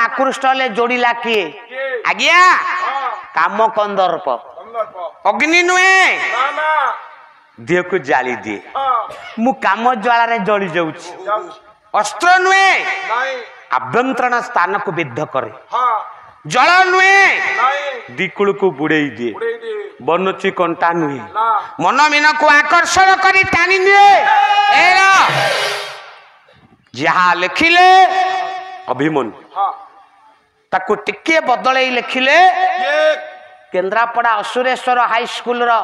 आकृष्ट हेले जोड़िला किए आज्ञा काम कंदर्प अग्नि नुहे देह को जाली दिए मु काम ज्वाला रे जली जाउछि अस्त्र नुहे आभ्यंतरण स्थान को विद्ध करे जल नुहे दिकुल को बुड़ेई दिए बनची कंटा नुहे मन मीन को आकर्षण करी टाणी दिए जहा लिखिले अभिमन्यु ताको टिके बदलई लिखिले केन्द्रापड़ा असुरेश्वर हाई स्कूल रो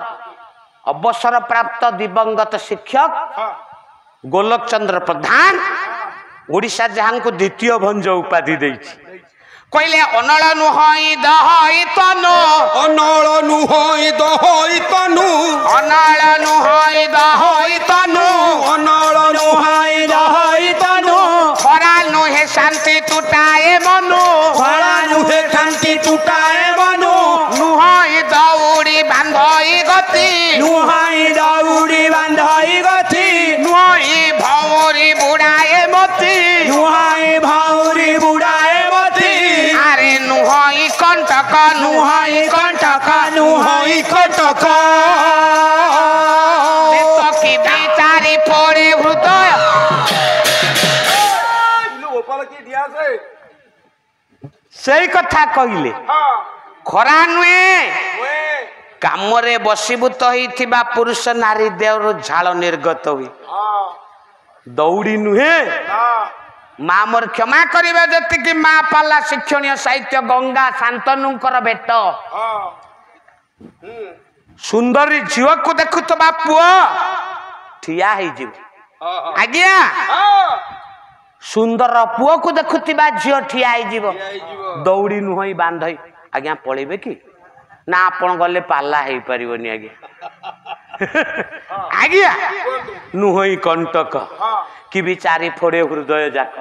अवसर प्राप्त दिवंगत शिक्षक गोलक चंद्र प्रधान ओडिशा जहां को द्वितीय भंज उपाधि देछि कहले अनल नुहई दहई तनु अनल नुहई दहई तनु अनल नुहई दहई तनु अनल नुहई दहई तनु खरा नुहे शांति टूटाए मनु खरा नुहे शांति टूटाए मनु नुहई दौड़ी बांधई गति नुहई दौड़ी बांधई गति नुहई भौरी बुढ़ाए मति नुहई भौरी बुढ़ाए मति अरे नुहई कंटक नुहई कंटक नुहई कंटक की बिचारी फोड़े हृदय सही कथा कहले खरा नुहे कामरे बसीभूत होइथिबा पुरुष नारी देहरु झाल निर्गत हुई दौड़ी नुहे माँ मोर क्षमा करिबे जति कि माँ पाला शिक्षणीय साहित्य गंगा शांतनुकर भेट सुंदरी झीव को देखुतबा पुओ ठिया ही जीव आज्ञा सुंदर पुओ को देखुतिबा झियो ठिया ही जीव दौड़ी नुहई बांधई आज्ञा पळेबे कि ना आपण गले पाला हेई परिबोनी आज्ञा आज्ञा नुहई कंटक कि बिचारी फोड़े हृदय जाक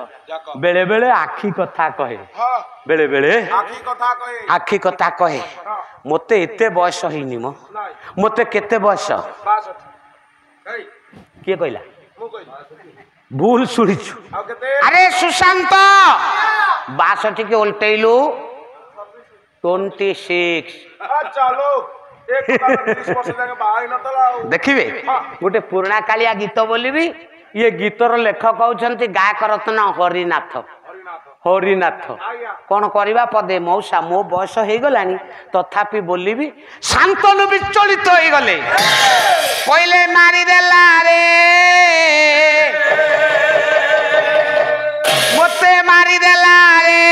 बेले बेले आखी कथा कहे बेले बेले आखी कथा कहे मते एते बयस होइनी मो मते केते बयस के कहला भूल सुनिछु अरे सुशांत 62 के उल्टेलु 26 देखिए गोटे पुराणा कालिया गीत बोलिबी ये गीतर लेखक होउछंती गायक रत्न हरिनाथ हरिनाथ कौन करवा पदे मौसा मो बयस हो गलानी तथापि बोलिबी शांतनु विचलित हो गले पहले मारी देला रे मते मारी देला रे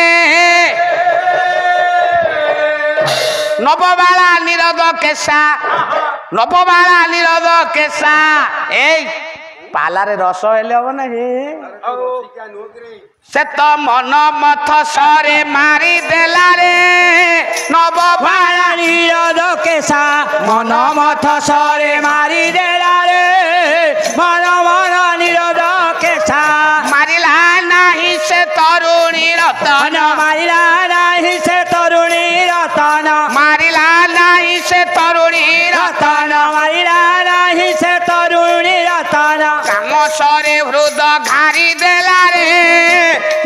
नवबाला निरोध केसा नवबाला निरोध केसा ए पाला रे रस हेले हो ना हे से तो मन मथ सरे मारी देला रे नवबाला निरोध केसा मन मथ सरे मारी देला रे मन मन निरोध केसा मारिला नाही से तरुणी रतन मारिला नाही से तरुणी रतन मारिला नाही से तरुणी रतन मारिला नाही से तरुणी रतन काम सरे हृद घारी देला रे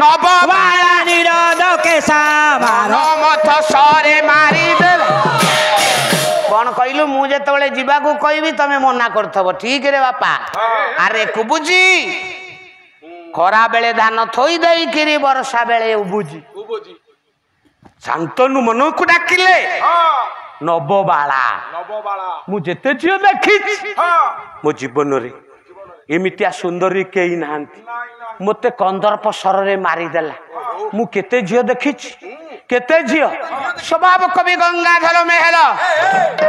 नवबाला निरोध केसा मन मथ सरे मारी देला कौन कहलु मु जेतबेले जीवा को कहबी तमे मना करथबो ठीक रे बापा अरे कुबुजी खरा बेले धान थोई देई किरी वर्षा बेले उबुजी शांतनु मन को डाकिले नवबाला मु जेते झियो देखि मो जीवन रे एमितिया सुंदरी केई नाहंती मते कंदर्प सर मारी देला मु केते झियो देखि केते झियो स्वभाव कवि गंगाधर मेहर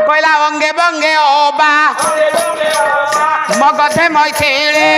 कहला अंगे बंगे ओबा मगधे मैथिले